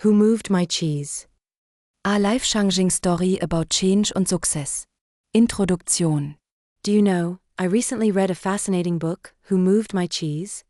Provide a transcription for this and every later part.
Who moved my cheese? A life-changing story about change and success. Introduktion. Do you know, I recently read a fascinating book, Who Moved My Cheese?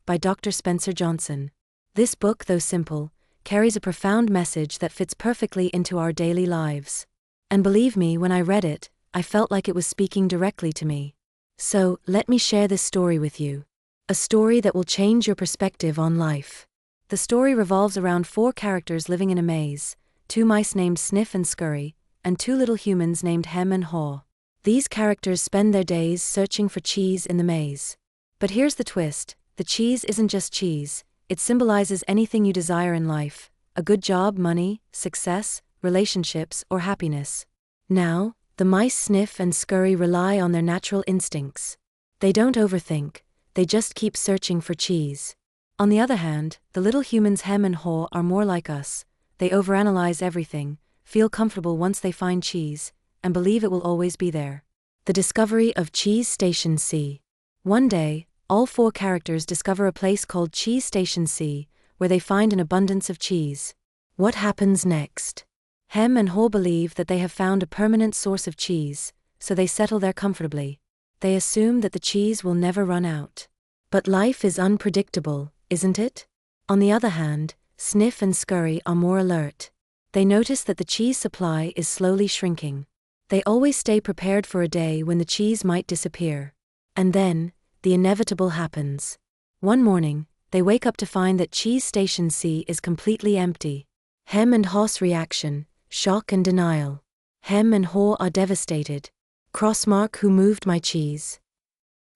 By Dr. Spencer Johnson. This book, though simple, carries a profound message that fits perfectly into our daily lives. And believe me, when I read it, I felt like it was speaking directly to me. So, let me share this story with you. A story that will change your perspective on life. The story revolves around 4 characters living in a maze, 2 mice named Sniff and Scurry, and 2 little humans named Hem and Haw. These characters spend their days searching for cheese in the maze. But here's the twist: the cheese isn't just cheese, it symbolizes anything you desire in life: a good job, money, success, relationships, or happiness. Now, the mice Sniff and Scurry rely on their natural instincts. They don't overthink, they just keep searching for cheese. On the other hand, the little humans Hem and Haw are more like us. They overanalyze everything, feel comfortable once they find cheese, and believe it will always be there. The discovery of Cheese Station C. One day, all 4 characters discover a place called Cheese Station C, where they find an abundance of cheese. What happens next? Hem and Haw believe that they have found a permanent source of cheese, so they settle there comfortably. They assume that the cheese will never run out. But life is unpredictable, isn't it? On the other hand, Sniff and Scurry are more alert. They notice that the cheese supply is slowly shrinking. They always stay prepared for a day when the cheese might disappear. And then, the inevitable happens. One morning, they wake up to find that Cheese Station C is completely empty. Hem and Haw's reaction: shock and denial. Hem and Haw are devastated. Crossmark, who moved my cheese?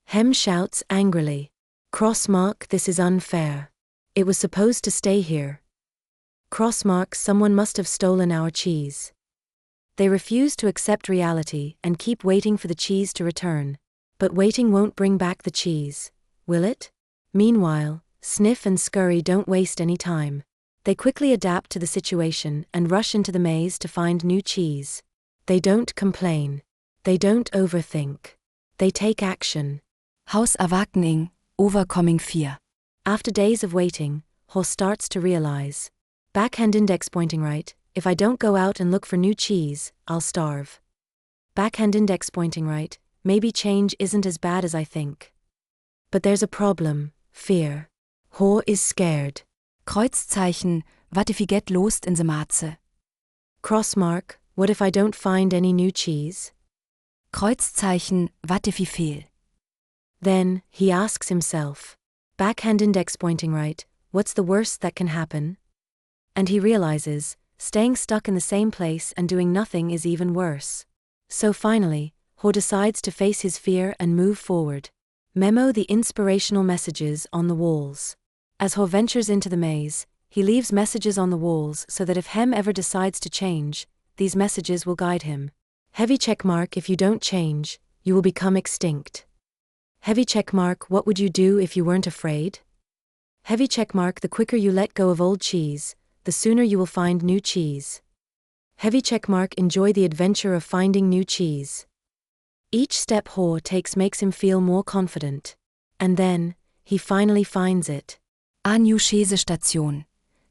Hem shouts angrily. Crossmark, this is unfair. It was supposed to stay here. Crossmark, someone must have stolen our cheese. They refuse to accept reality and keep waiting for the cheese to return. But waiting won't bring back the cheese, will it? Meanwhile, Sniff and Scurry don't waste any time. They quickly adapt to the situation and rush into the maze to find new cheese. They don't complain. They don't overthink. They take action. Hausawakening, overcoming fear. After days of waiting, Haw starts to realize. Backhand index pointing right: if I don't go out and look for new cheese, I'll starve. Backhand index pointing right: maybe change isn't as bad as I think. But there's a problem: fear. Haw is scared. Kreuzzeichen, wat if I get lost in the Matze? Crossmark, what if I don't find any new cheese? Kreuzzeichen, wat if I fail? Then, he asks himself. Backhand index pointing right: what's the worst that can happen? And he realizes, staying stuck in the same place and doing nothing is even worse. So finally, Haw decides to face his fear and move forward. Memo: the inspirational messages on the walls. As Haw ventures into the maze, he leaves messages on the walls so that if Hem ever decides to change, these messages will guide him. Heavy checkmark: if you don't change, you will become extinct. Heavy checkmark: what would you do if you weren't afraid? Heavy checkmark: the quicker you let go of old cheese, the sooner you will find new cheese. Heavy checkmark: enjoy the adventure of finding new cheese. Each step Haw takes makes him feel more confident. And then, he finally finds it. A new Käsestation.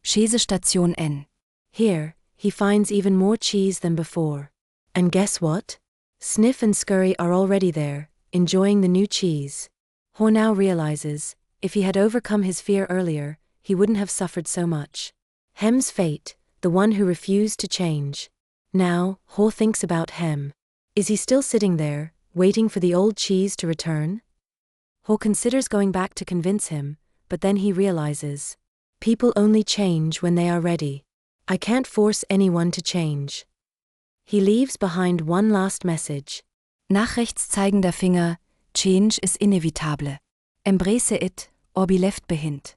Käsestation N. Here, he finds even more cheese than before. And guess what? Sniff and Scurry are already there, enjoying the new cheese. Haw now realizes, if he had overcome his fear earlier, he wouldn't have suffered so much. Hem's fate, the one who refused to change. Now, Haw thinks about Hem. Is he still sitting there, waiting for the old cheese to return? Haw considers going back to convince him, but then he realizes. People only change when they are ready. I can't force anyone to change. He leaves behind one last message. Nachrechtszeigender Finger, change is inevitable. Embrace it, or be left behind.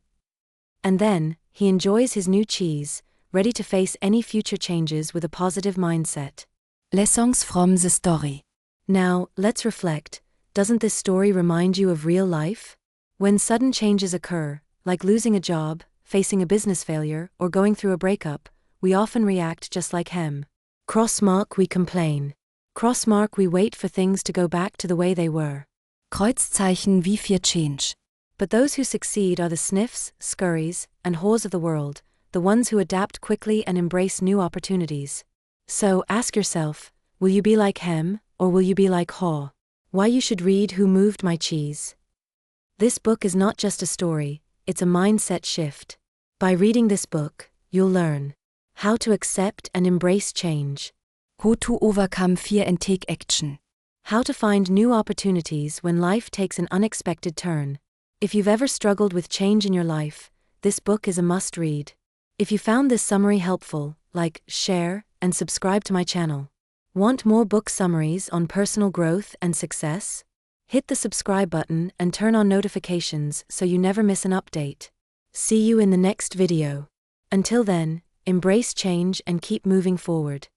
And then, he enjoys his new cheese, ready to face any future changes with a positive mindset. Lessons from the story. Now, let's reflect. Doesn't this story remind you of real life? When sudden changes occur, like losing a job, facing a business failure, or going through a breakup, we often react just like Hem. Crossmark: we complain. Crossmark: we wait for things to go back to the way they were. Kreuzzeichen wie für change. But those who succeed are the Sniffs, Scurries, and Haws of the world, the ones who adapt quickly and embrace new opportunities. So, ask yourself, will you be like him, or will you be like Haw? Why you should read Who Moved My Cheese. This book is not just a story, it's a mindset shift. By reading this book, you'll learn how to accept and embrace change, How to overcome fear and take action. how to find new opportunities when life takes an unexpected turn. If you've ever struggled with change in your life, this book is a must-read. If you found this summary helpful, like, share, and subscribe to my channel. Want more book summaries on personal growth and success? Hit the subscribe button and turn on notifications so you never miss an update. See you in the next video. Until then, embrace change and keep moving forward.